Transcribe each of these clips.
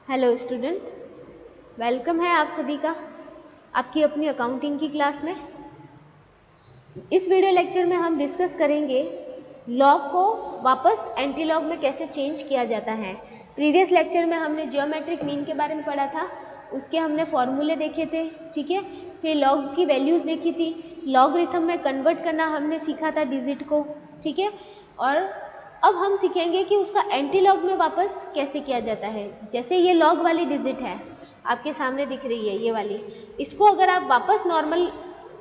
Hello student, welcome है आप सभी का आपकी अपनी अकाउंटिंग की क्लास में। इस वीडियो लेक्चर में हम डिस्कस करेंगे लॉग को वापस एंटी लॉग में कैसे चेंज किया जाता है। प्रीवियस लेक्चर में हमने जियोमेट्रिक मीन के बारे में पढ़ा था, उसके हमने फॉर्मूले देखे थे, ठीक है। फिर लॉग की वैल्यूज़ देखी थी, लॉगरिथम में कन्वर्ट करना हमने सीखा था डिजिट को, ठीक है। और अब हम सीखेंगे कि उसका एंटी लॉग में वापस कैसे किया जाता है। जैसे ये लॉग वाली डिजिट है आपके सामने दिख रही है, ये वाली, इसको अगर आप वापस नॉर्मल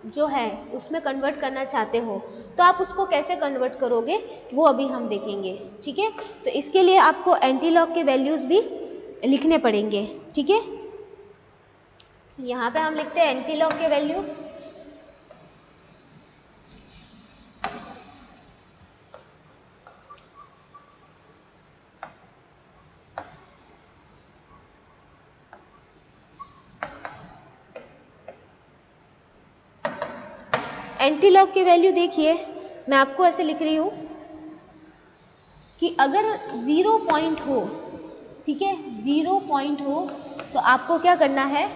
जो है उसमें कन्वर्ट करना चाहते हो तो आप उसको कैसे कन्वर्ट करोगे वो अभी हम देखेंगे, ठीक है। तो इसके लिए आपको एंटी लॉग के वैल्यूज़ भी लिखने पड़ेंगे, ठीक है। यहाँ पे हम लिखते हैं एंटी लॉग के वैल्यूज़। एंटी लॉग की वैल्यू देखिए, मैं आपको ऐसे लिख रही हूँ कि अगर 0 पॉइंट हो, ठीक है, 0 पॉइंट हो तो आपको क्या करना है,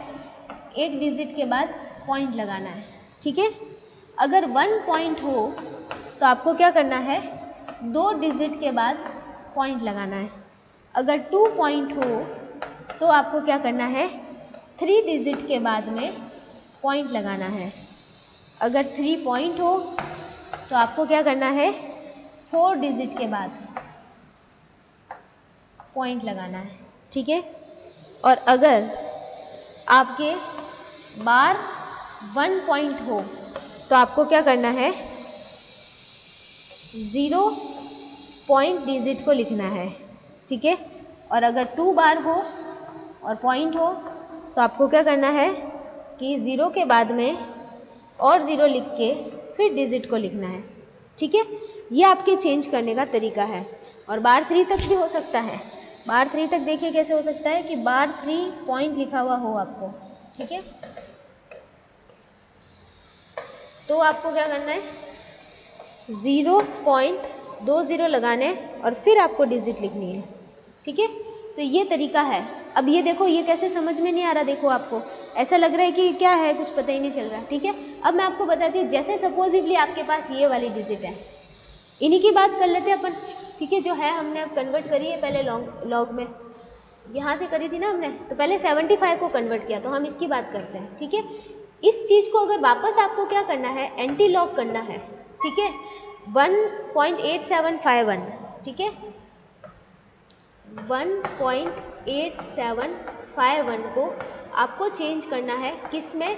एक डिजिट के बाद पॉइंट लगाना है, ठीक है। अगर 1 पॉइंट हो तो आपको क्या करना है, 2 डिजिट के बाद पॉइंट लगाना है। अगर 2 पॉइंट हो तो आपको क्या करना है, 3 डिजिट के बाद में पॉइंट लगाना है। अगर 3 पॉइंट हो तो आपको क्या करना है, 4 डिजिट के बाद पॉइंट लगाना है, ठीक है। और अगर आपके बार 1 पॉइंट हो तो आपको क्या करना है, 0 पॉइंट डिजिट को लिखना है, ठीक है। और अगर 2 बार हो और पॉइंट हो तो आपको क्या करना है कि 0 के बाद में और 0 लिख के फिर डिजिट को लिखना है, ठीक है। ये आपके चेंज करने का तरीका है। और बार 3 तक भी हो सकता है। बार 3 तक देखिए कैसे हो सकता है कि बार 3 पॉइंट लिखा हुआ हो आपको, ठीक है। तो आपको क्या करना है, 0.20 लगाने और फिर आपको डिजिट लिखनी है, ठीक है। तो ये तरीका है। अब ये देखो, ये कैसे समझ में नहीं आ रहा, देखो आपको ऐसा लग रहा है कि क्या है, कुछ पता ही नहीं चल रहा, ठीक है। अब मैं आपको बताती हूँ, जैसे सपोजिवली आपके पास ये वाली डिजिट है, इन्हीं की बात कर लेते हैं अपन, ठीक है। जो है हमने अब कन्वर्ट करी है पहले लॉग में, यहाँ से करी थी ना हमने, तो पहले 75 को कन्वर्ट किया, तो हम इसकी बात करते हैं, ठीक है। इस चीज़ को अगर वापस आपको क्या करना है, एंटी लॉग करना है, ठीक है, 1.8751, ठीक है, 1.8751 को आपको चेंज करना है, किस में,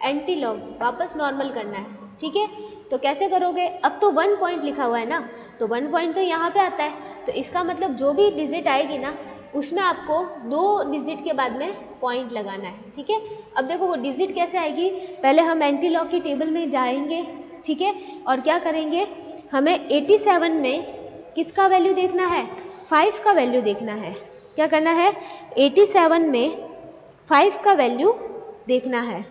एंटी लॉग, वापस नॉर्मल करना है, ठीक है। तो कैसे करोगे, अब तो 1 पॉइंट लिखा हुआ है ना, तो 1 पॉइंट तो यहाँ पे आता है, तो इसका मतलब जो भी डिजिट आएगी ना उसमें आपको 2 डिजिट के बाद में पॉइंट लगाना है, ठीक है। अब देखो वो डिजिट कैसे आएगी, पहले हम एंटी लॉग की टेबल में जाएंगे, ठीक है, और क्या करेंगे, हमें 87 में किसका वैल्यू देखना है, 5 का वैल्यू देखना है। क्या करना है, 87 में 5 का वैल्यू देखना है।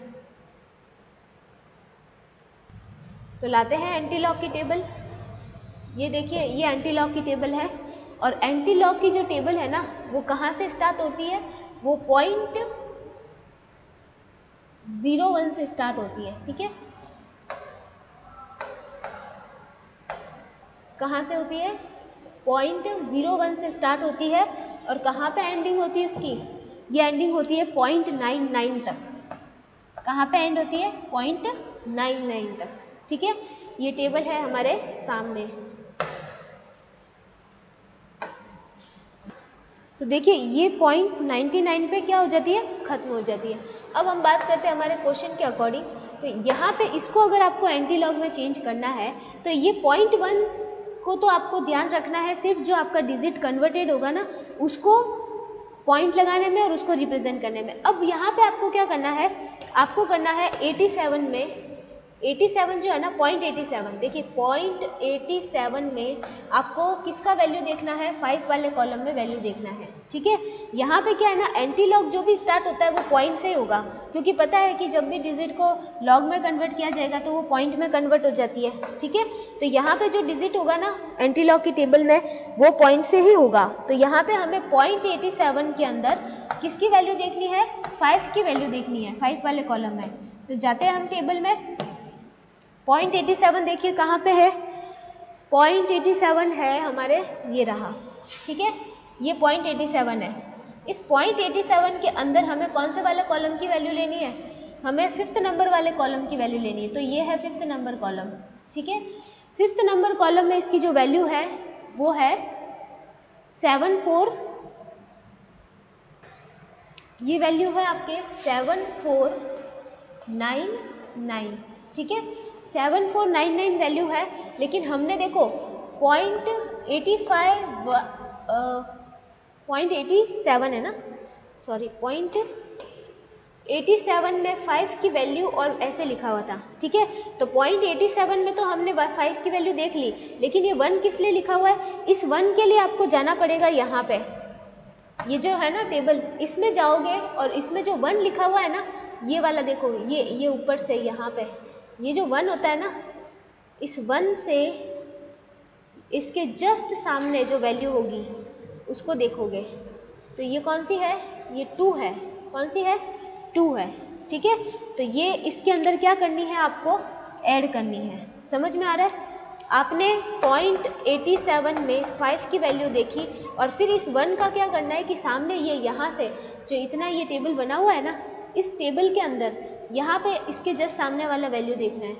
तो लाते हैं एंटी लॉग की टेबल। ये देखिए, ये एंटी लॉग की टेबल है, और एंटी लॉग की जो टेबल है ना वो कहाँ से स्टार्ट होती है, वो 0.01 से स्टार्ट होती है, ठीक है। कहाँ से होती है, 0.01 से स्टार्ट होती है, और कहाँ पे एंडिंग होती है उसकी, ये एंडिंग होती है 0.99 तक। कहाँ पे एंड होती है, 0.99 तक, ठीक है। ये टेबल है हमारे सामने। तो देखिए ये 0.99 पे क्या हो जाती है, खत्म हो जाती है। अब हम बात करते हैं हमारे क्वेश्चन के अकॉर्डिंग। तो यहाँ पे इसको अगर आपको एंटी लॉग में चेंज करना है तो ये 0.1 को तो आपको ध्यान रखना है, सिर्फ जो आपका डिजिट कन्वर्टेड होगा ना उसको पॉइंट लगाने में और उसको रिप्रेजेंट करने में। अब यहाँ पे आपको क्या करना है, आपको करना है 87 में, 87 जो है ना 0.87, देखिए 0.87 में आपको किसका वैल्यू देखना है, 5 वाले कॉलम में वैल्यू देखना है, ठीक है। यहाँ पे क्या है ना, एंटी लॉग जो भी स्टार्ट होता है वो पॉइंट से ही होगा, क्योंकि पता है कि जब भी डिजिट को लॉग में कन्वर्ट किया जाएगा तो वो पॉइंट में कन्वर्ट हो जाती है, ठीक है। तो यहाँ पे जो डिजिट होगा ना एंटी लॉग की टेबल में वो पॉइंट से ही होगा। तो यहाँ पे हमें 0.87 के अंदर किसकी वैल्यू देखनी है, 5 की वैल्यू देखनी है, 5 वाले कॉलम में। तो जाते हैं हम टेबल में, 0.87 देखिए कहाँ पे है, 0.87 है हमारे, ये रहा, ठीक है, ये 0.87 है। इस 0.87 के अंदर हमें कौन से वाले कॉलम की वैल्यू लेनी है, हमें 5th नंबर वाले कॉलम की वैल्यू लेनी है। तो ये है 5th नंबर कॉलम, ठीक है। 5th नंबर कॉलम में इसकी जो वैल्यू है वो है 74, ये वैल्यू है आपके 7499, ठीक है, 7499 वैल्यू है। लेकिन हमने देखो 0.87 है ना, सॉरी 0.87 में 5 की वैल्यू और ऐसे लिखा हुआ था, ठीक है। तो 0.87 में तो हमने 5 की वैल्यू देख ली, लेकिन ये 1 किस लिए लिखा हुआ है, इस 1 के लिए आपको जाना पड़ेगा यहाँ पे, ये जो है ना टेबल, इसमें जाओगे और इसमें जो 1 लिखा हुआ है ना, ये वाला देखो, ये ऊपर से यहाँ पे ये जो 1 होता है ना, इस 1 से इसके जस्ट सामने जो वैल्यू होगी उसको देखोगे तो ये कौन सी है, ये 2 है, कौन सी है, 2 है, ठीक है। तो ये इसके अंदर क्या करनी है, आपको ऐड करनी है, समझ में आ रहा है। आपने 0.87 में 5 की वैल्यू देखी और फिर इस 1 का क्या करना है कि सामने ये यहाँ से जो इतना ये टेबल बना हुआ है ना, इस टेबल के अंदर यहाँ पे इसके जस्ट सामने वाला वैल्यू देखना है।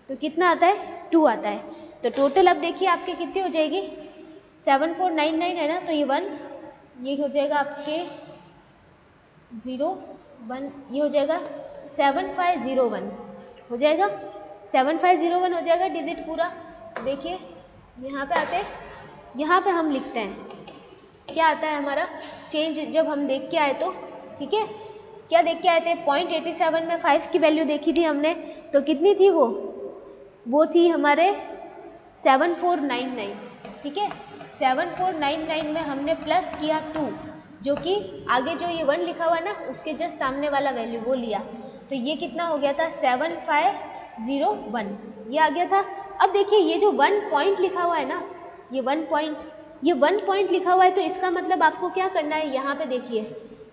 तो कितना आता है, 2 आता है। तो टोटल अब देखिए आपके कितनी हो जाएगी, 7499 है ना, तो ये 1, ये हो जाएगा आपके 0 1, ये हो जाएगा 7501 हो जाएगा, 7501 हो जाएगा डिजिट पूरा। देखिए यहाँ पे आते हैं, यहाँ पे हम लिखते हैं क्या आता है हमारा चेंज, जब हम देख के आए तो, ठीक है, क्या देख के आए थे, 0.87 में 5 की वैल्यू देखी थी हमने, तो कितनी थी वो थी हमारे 7499, ठीक है। 7499 में हमने प्लस किया 2, जो कि आगे जो ये 1 लिखा हुआ है ना उसके जस्ट सामने वाला वैल्यू वो लिया, तो ये कितना हो गया था 7501, ये आ गया था। अब देखिए ये जो 1 पॉइंट लिखा हुआ है ना, ये 1 पॉइंट लिखा हुआ है, तो इसका मतलब आपको क्या करना है, यहाँ पे देखिए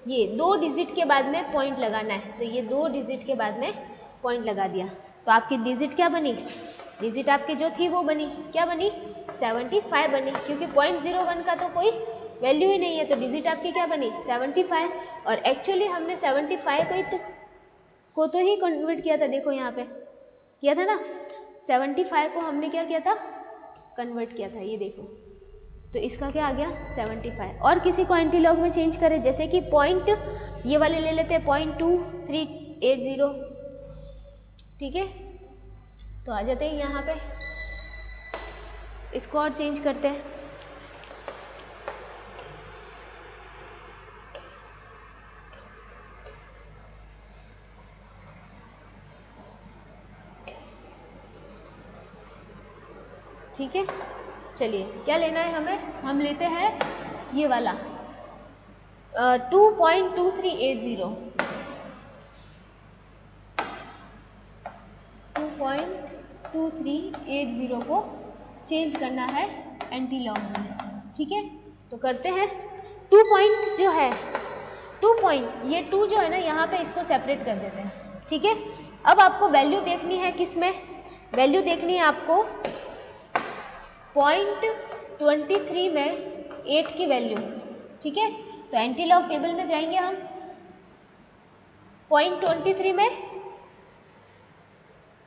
ये 2 डिजिट के बाद में पॉइंट लगाना है, तो ये 2 डिजिट के बाद में पॉइंट लगा दिया, तो आपकी डिजिट क्या बनी, डिजिट आपकी जो थी वो बनी, क्या बनी, 75 बनी, क्योंकि 0.01 का तो कोई वैल्यू ही नहीं है, तो डिजिट आपकी क्या बनी, 75। और एक्चुअली हमने 75 को तो ही कन्वर्ट किया था, देखो यहाँ पे किया था ना, 75 को हमने क्या किया था, कन्वर्ट किया था, ये देखो, तो इसका क्या आ गया 75। और किसी को एंटी लॉग में चेंज करें, जैसे कि पॉइंट ये वाले ले लेते हैं 0.2380, ठीक है, तो आ जाते हैं यहाँ पे, इसको और चेंज करते हैं, ठीक है। चलिए क्या लेना है हमें, हम लेते हैं ये वाला 2.2380, 2.2380 को चेंज करना है एंटी लॉग में, ठीक है। तो करते हैं 2 पॉइंट जो है, 2 पॉइंट, ये 2 जो है ना यहाँ पे इसको सेपरेट कर देते हैं, ठीक है। अब आपको वैल्यू देखनी है, किसमें वैल्यू देखनी है आपको, 0.23 में 8 की वैल्यू, ठीक है। तो एंटी लॉग टेबल में जाएंगे हम, 0.23 में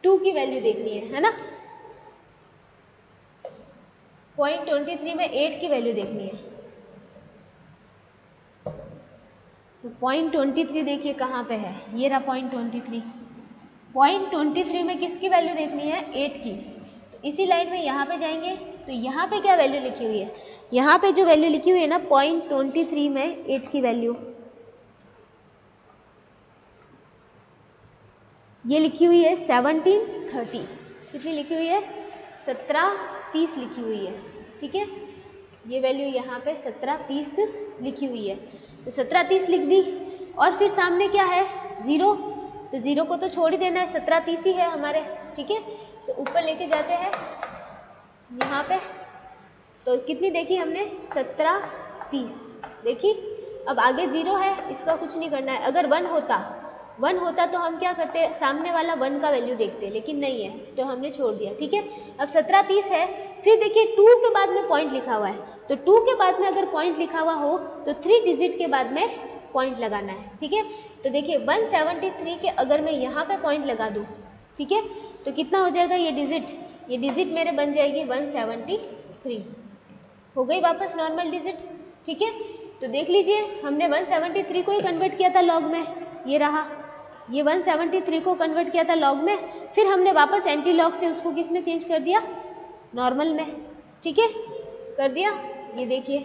2 की वैल्यू देखनी है ना, 0.23 में 8 की वैल्यू देखनी है, तो 0.23 देखिए कहाँ पे है, ये रहा 0.23, 0.23 में किसकी वैल्यू देखनी है, 8 की। तो इसी लाइन में यहाँ पे जाएंगे, तो यहाँ पे क्या वैल्यू लिखी हुई है, यहाँ पे जो वैल्यू लिखी हुई है ना 0.23 में 8 की वैल्यू, ये लिखी हुई है 1730, कितनी लिखी हुई है, 1730 लिखी हुई है, ठीक है। ये वैल्यू यहाँ पे 1730 लिखी हुई है, तो 1730 लिख दी। और फिर सामने क्या है 0, तो 0 को तो छोड़ ही देना है, 1730 ही है हमारे, ठीक है। तो ऊपर लेके जाते हैं यहाँ पे, तो कितनी देखी हमने 1730 देखी। अब आगे 0 है, इसका कुछ नहीं करना है। अगर 1 होता तो हम क्या करते, सामने वाला 1 का वैल्यू देखते, लेकिन नहीं है तो हमने छोड़ दिया, ठीक है। अब 1730 है, फिर देखिए 2 के बाद में पॉइंट लिखा हुआ है, तो 2 के बाद में अगर पॉइंट लिखा हुआ हो तो 3 डिजिट के बाद में पॉइंट लगाना है, ठीक है। तो देखिए 173 के अगर मैं यहाँ पे पॉइंट लगा दूँ, ठीक है, तो कितना हो जाएगा ये डिजिट मेरे बन जाएगी 173, हो गई वापस नॉर्मल डिजिट, ठीक है। तो देख लीजिए हमने 173 को ही कन्वर्ट किया था लॉग में, ये रहा, ये 173 को कन्वर्ट किया था लॉग में, फिर हमने वापस एंटी लॉग से उसको किस में चेंज कर दिया, नॉर्मल में, ठीक है, कर दिया। ये देखिए,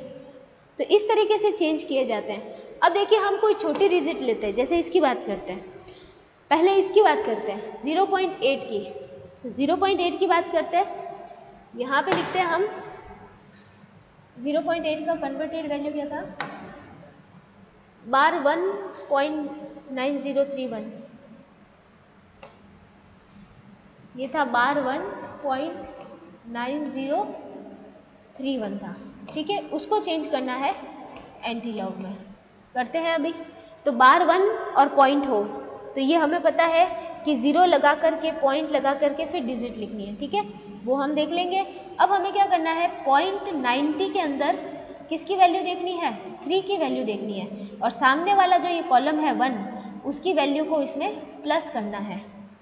तो इस तरीके से चेंज किए जाते हैं। अब देखिए हम कोई छोटी डिजिट लेते हैं, जैसे इसकी बात करते हैं, पहले इसकी बात करते हैं 0.8 की, तो 0.8 की बात करते हैं, यहाँ पे लिखते हैं हम 0.8 का कन्वर्टेड वैल्यू क्या था, बार 1.9031, ये था बार 1.9031 था, ठीक है। उसको चेंज करना है एंटी लॉग में, करते हैं अभी। तो बार 1 और पॉइंट हो, तो ये हमें पता है कि 0 लगा करके पॉइंट लगा करके फिर डिजिट लिखनी है, ठीक है, वो हम देख लेंगे। अब हमें क्या करना है, 0.90 के अंदर किसकी वैल्यू देखनी है, 3 की वैल्यू देखनी है, और सामने वाला जो ये कॉलम है 1, उसकी वैल्यू को इसमें प्लस करना है,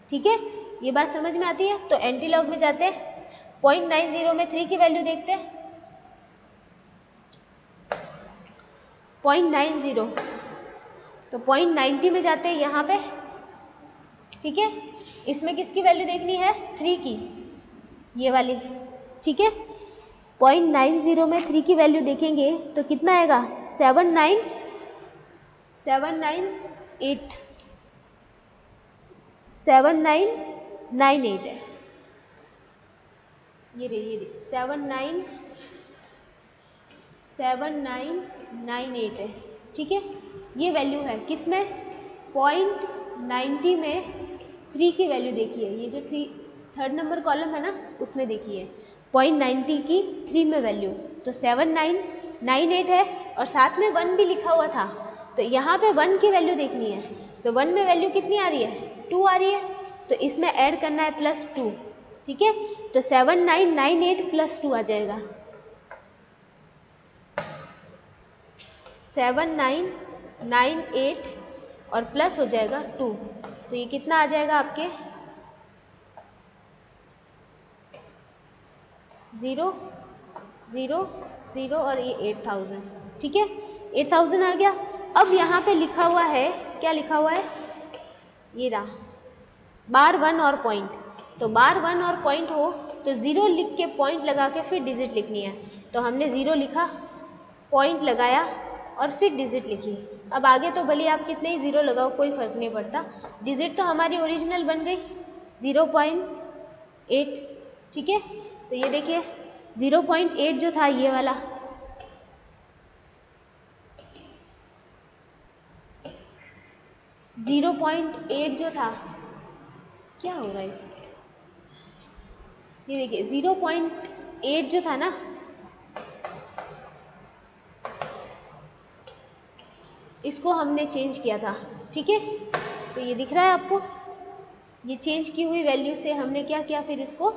ठीक है। ये बात समझ में आती है। तो एंटी लॉग में जाते हैं, 0.90 में 3 की वैल्यू देखते हैं, 0.90, तो 0.90 में जाते हैं यहाँ पे, ठीक है। इसमें किसकी वैल्यू देखनी है, 3 की, ये वाली, ठीक है। 0.90 में 3 की वैल्यू देखेंगे तो कितना आएगा, 7998 है, ये रे 7998 है, ठीक है। ये वैल्यू है किसमें, 0.90 में 3 की वैल्यू देखिए, ये जो 3rd नंबर कॉलम है ना, उसमें देखिए 0.90 की 3 में वैल्यू, तो 7998 है, और साथ में 1 भी लिखा हुआ था, तो यहाँ पे 1 की वैल्यू देखनी है, तो 1 में वैल्यू कितनी आ रही है, 2 आ रही है, तो इसमें ऐड करना है +2, ठीक है। तो 7998 + 2 आ जाएगा, 7998 और प्लस हो जाएगा 2, तो ये कितना आ जाएगा आपके 0 0 0 और ये 8000, ठीक है, 8000 आ गया। अब यहाँ पे लिखा हुआ है, क्या लिखा हुआ है, ये रहा बार 1 और पॉइंट, तो बार 1 और पॉइंट हो तो 0 लिख के पॉइंट लगा के फिर डिजिट लिखनी है, तो हमने 0 लिखा, पॉइंट लगाया और फिर डिजिट लिखी। अब आगे तो भले आप कितने ही 0 लगाओ कोई फर्क नहीं पड़ता, डिजिट तो हमारी ओरिजिनल बन गई 0.8, ठीक है। तो ये देखिए 0.8 जो था ये वाला, .8 जो था, क्या हो रहा है इसके, ये देखिए 0.8 जो था ना, इसको हमने चेंज किया था, ठीक है। तो ये दिख रहा है आपको, ये चेंज की हुई वैल्यू से हमने क्या किया, फिर इसको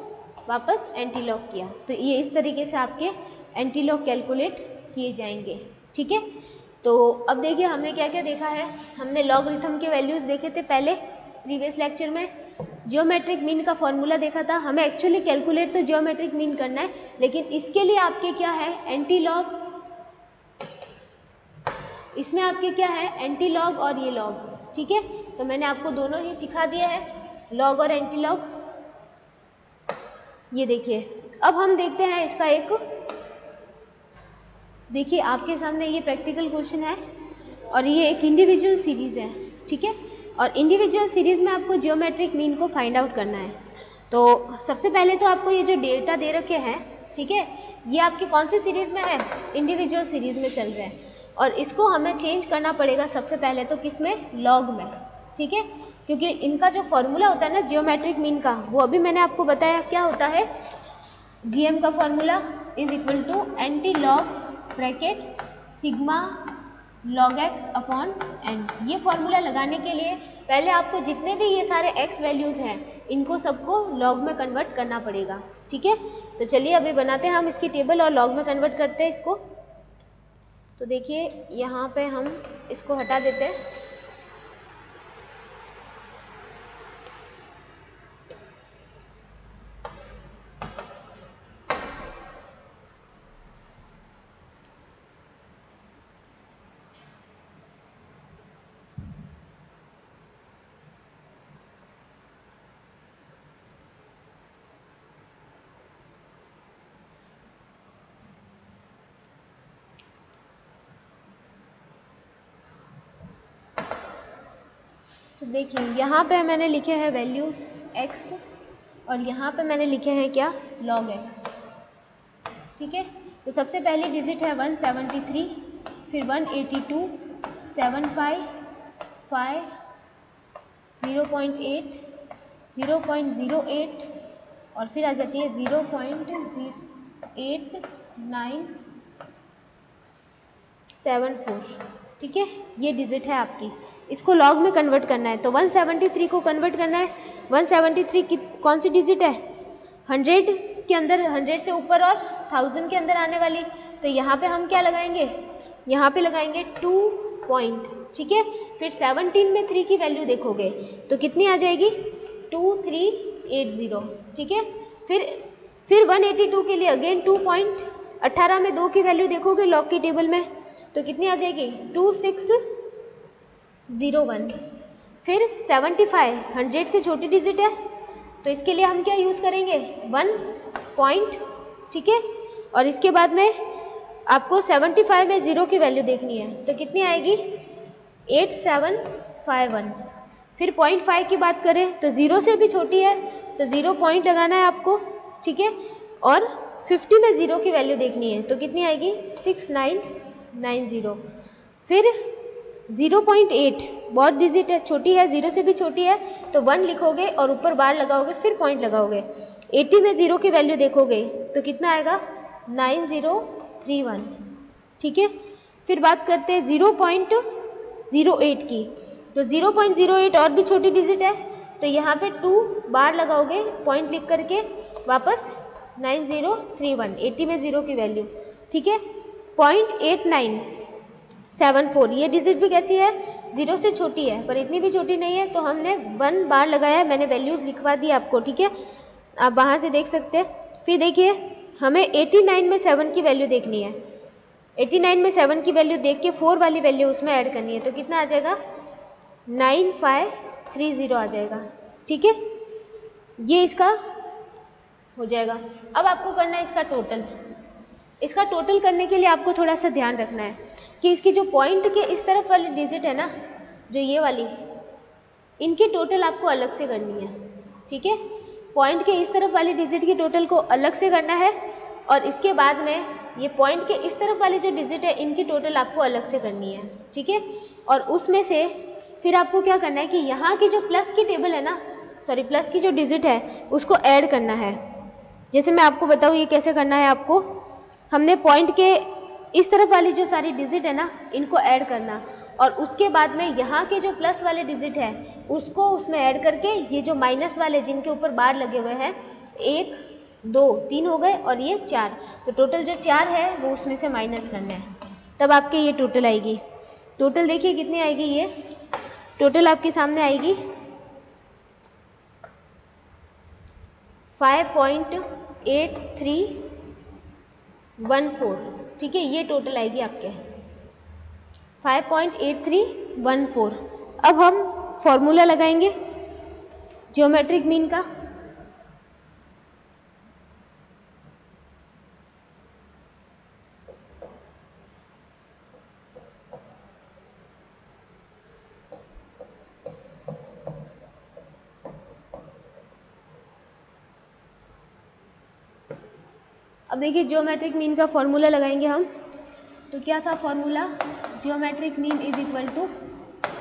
वापस एंटी लॉग किया, तो ये इस तरीके से आपके एंटी लॉग कैलकुलेट किए जाएंगे, ठीक है। तो अब देखिए हमने क्या क्या देखा है, हमने लॉगरिथम के वैल्यूज देखे थे पहले प्रीवियस लेक्चर में, जियोमेट्रिक मीन का फॉर्मूला देखा था, हमें एक्चुअली कैलकुलेट तो जियोमेट्रिक मीन करना है, लेकिन इसके लिए आपके क्या है एंटी लॉग, इसमें आपके क्या है एंटी लॉग और ये लॉग, ठीक है। तो मैंने आपको दोनों ही सिखा दिया है, लॉग और एंटी लॉग। ये देखिए अब हम देखते हैं इसका एक, देखिए आपके सामने ये प्रैक्टिकल क्वेश्चन है और ये एक इंडिविजुअल सीरीज है, ठीक है। और इंडिविजुअल सीरीज में आपको जियोमेट्रिक मीन को फाइंड आउट करना है। तो सबसे पहले तो आपको ये जो डेटा दे रखे हैं, ठीक है, ये आपकी कौन सी सीरीज में है, इंडिविजुअल सीरीज में चल रहे हैं। और इसको हमें चेंज करना पड़ेगा सबसे पहले तो किस में, लॉग में, ठीक है, क्योंकि इनका जो फॉर्मूला होता है ना जियोमेट्रिक मीन का, वो अभी मैंने आपको बताया क्या होता है, जीएम का formula is equal to anti log bracket sigma log x upon N. ये फॉर्मूला लगाने के लिए पहले आपको जितने भी ये सारे x वैल्यूज़ हैं इनको सबको log में कन्वर्ट करना पड़ेगा, ठीक है। तो चलिए अभी बनाते हैं हम इसकी टेबल और log में कन्वर्ट करते हैं इसको। तो देखिए यहाँ पे हम इसको हटा देते हैं। तो देखिए यहाँ पे मैंने लिखे हैं वैल्यूज़ x और यहाँ पे मैंने लिखे हैं क्या, log x, ठीक है। तो सबसे पहली डिजिट है 173, फिर 182, 75, 5, 0.8, 0.08 और फिर आ जाती है 0.8974, ठीक है। ये डिजिट है आपकी, इसको लॉग में कन्वर्ट करना है। तो 173 को कन्वर्ट करना है। 173 की कौन सी डिजिट है, 100 के अंदर, 100 से ऊपर और 1000 के अंदर आने वाली। तो यहाँ पे हम क्या लगाएंगे, यहाँ पे लगाएंगे 2 पॉइंट, ठीक है। फिर 17 में 3 की वैल्यू देखोगे तो कितनी आ जाएगी, 2380, ठीक है। फिर 182 के लिए अगेन 2 पॉइंट, 18 में 2 की वैल्यू देखोगे लॉग की टेबल में तो कितनी आ जाएगी, 2601। फिर 75 100 से छोटी डिजिट है तो इसके लिए हम क्या यूज़ करेंगे, 1 पॉइंट, ठीक है। और इसके बाद में आपको 75 में 0 की वैल्यू देखनी है तो कितनी आएगी, 8751। फिर 0.5 की बात करें तो 0 से भी छोटी है तो 0 पॉइंट लगाना है आपको, ठीक है। और 50 में 0 की वैल्यू देखनी है तो कितनी आएगी, 6990। फिर 0.8 बहुत डिजिट है, छोटी है, 0 से भी छोटी है तो 1 लिखोगे और ऊपर बार लगाओगे फिर पॉइंट लगाओगे। 80 में 0 की वैल्यू देखोगे तो कितना आएगा, 9031, ठीक है। फिर बात करते हैं 0.08 की, तो 0.08 और भी छोटी डिजिट है तो यहाँ पे 2 बार लगाओगे पॉइंट लिख करके वापस 9031, 80 में 0 की वैल्यू, ठीक है। 0.8974 ये डिजिट भी कैसी है, 0 से छोटी है पर इतनी भी छोटी नहीं है तो हमने 1 बार लगाया है, मैंने वैल्यूज़ लिखवा दी आपको, ठीक है, आप वहाँ से देख सकते हैं। फिर देखिए हमें 89 में 7 की वैल्यू देखनी है, 89 में 7 की वैल्यू देख के 4 वाली वैल्यू उसमें ऐड करनी है तो कितना आ जाएगा, 9530 आ जाएगा, ठीक है। ये इसका हो जाएगा। अब आपको करना है इसका टोटल। इसका टोटल करने के लिए आपको थोड़ा सा ध्यान रखना है कि इसकी जो पॉइंट के इस तरफ वाली डिजिट है ना, जो ये वाली, इनकी टोटल आपको अलग से करनी है, ठीक है। पॉइंट के इस तरफ वाली डिजिट की टोटल को अलग से करना है और इसके बाद में ये पॉइंट के इस तरफ वाली जो डिजिट है इनकी टोटल आपको अलग से करनी है, ठीक है। और उसमें से फिर आपको क्या करना है कि यहाँ की जो प्लस की टेबल है ना, सॉरी प्लस की जो डिजिट है उसको ऐड करना है। जैसे मैं आपको बताऊँ ये कैसे करना है, आपको हमने पॉइंट के इस तरफ वाली जो सारी डिजिट है ना इनको ऐड करना और उसके बाद में यहाँ के जो प्लस वाले डिजिट है उसको उसमें ऐड करके ये जो माइनस वाले जिनके ऊपर बार लगे हुए हैं 1 2 3 हो गए और ये 4, तो टोटल जो 4 है वो उसमें से माइनस करना है, तब आपके ये टोटल आएगी। टोटल देखिए कितनी आएगी, ये टोटल आपके सामने आएगी 5.8314, ठीक है। ये टोटल आएगी आपके 5.8314। अब हम फॉर्मूला लगाएंगे ज्योमेट्रिक मीन का। अब देखिए ज्योमेट्रिक मीन का फॉर्मूला लगाएंगे हम। तो क्या था formula, geometric mean is equal to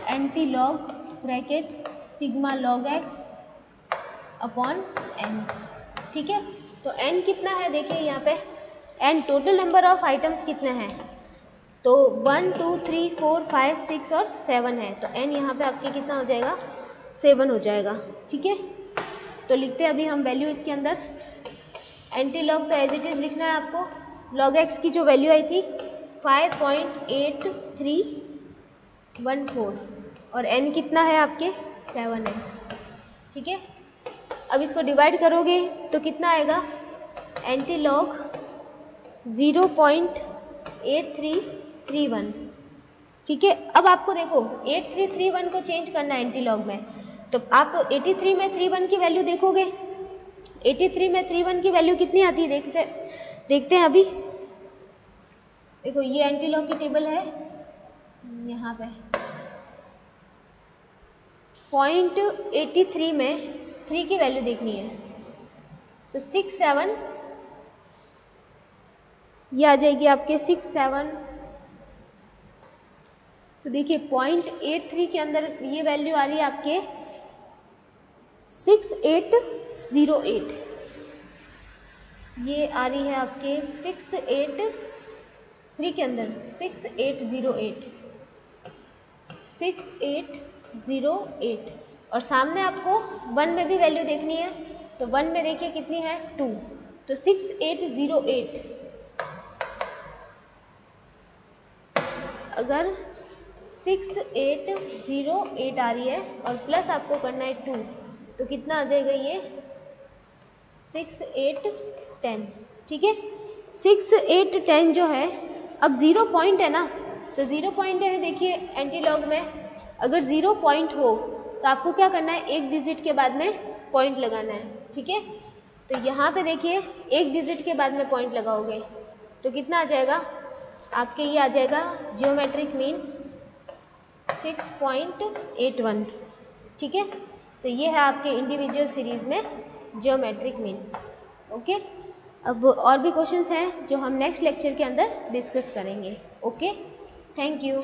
anti log bracket sigma log X upon N. ठीक है, तो एन कितना है देखिए यहाँ पे, N total number of items कितने हैं, तो 1 2 3 4 5 6 और 7 है, तो एन यहाँ पे आपके कितना हो जाएगा, 7 हो जाएगा। ठीक है, तो लिखते हैं अभी हम वैल्यू इसके अंदर, एंटी लॉग तो एज इट इज लिखना है आपको, लॉग एक्स की जो वैल्यू आई थी 5.8314 और एन कितना है आपके 7 है। ठीक है, अब इसको डिवाइड करोगे तो कितना आएगा, एंटी लॉग 0.8331। ठीक है, अब आपको देखो 8331 को चेंज करना है एंटी लॉग में, तो आप 83 में 31 की वैल्यू देखोगे, 83 में 31 की वैल्यू कितनी आती है देखते हैं अभी। देखो ये एंटी लॉग की टेबल है, यहाँ पे 0.83 में 3 की वैल्यू देखनी है, तो 6 7 ये आ जाएगी आपके 6 7। तो देखिए 0.83 के अंदर ये वैल्यू आ रही है आपके 6808, ये आ रही है आपके 683 के अंदर 6808 और सामने आपको 1 में भी वैल्यू देखनी है, तो 1 में देखिए कितनी है 2, तो 6808 अगर 6808 आ रही है और प्लस आपको करना है 2, तो कितना आ जाएगा ये 6810। ठीक है, 6810 जो है, अब 0 पॉइंट है ना, तो 0 पॉइंट है, देखिए एंटी लॉग में अगर 0 पॉइंट हो तो आपको क्या करना है, एक डिजिट के बाद में पॉइंट लगाना है। ठीक है, तो यहाँ पे देखिए एक डिजिट के बाद में पॉइंट लगाओगे तो कितना आ जाएगा आपके, ये आ जाएगा जियोमेट्रिक मीन 6.81। ठीक है, तो ये है आपके इंडिविजुअल सीरीज में जियोमेट्रिक मीन। ओके, अब और भी क्वेश्चंस हैं जो हम नेक्स्ट लेक्चर के अंदर डिस्कस करेंगे। Okay, thank you.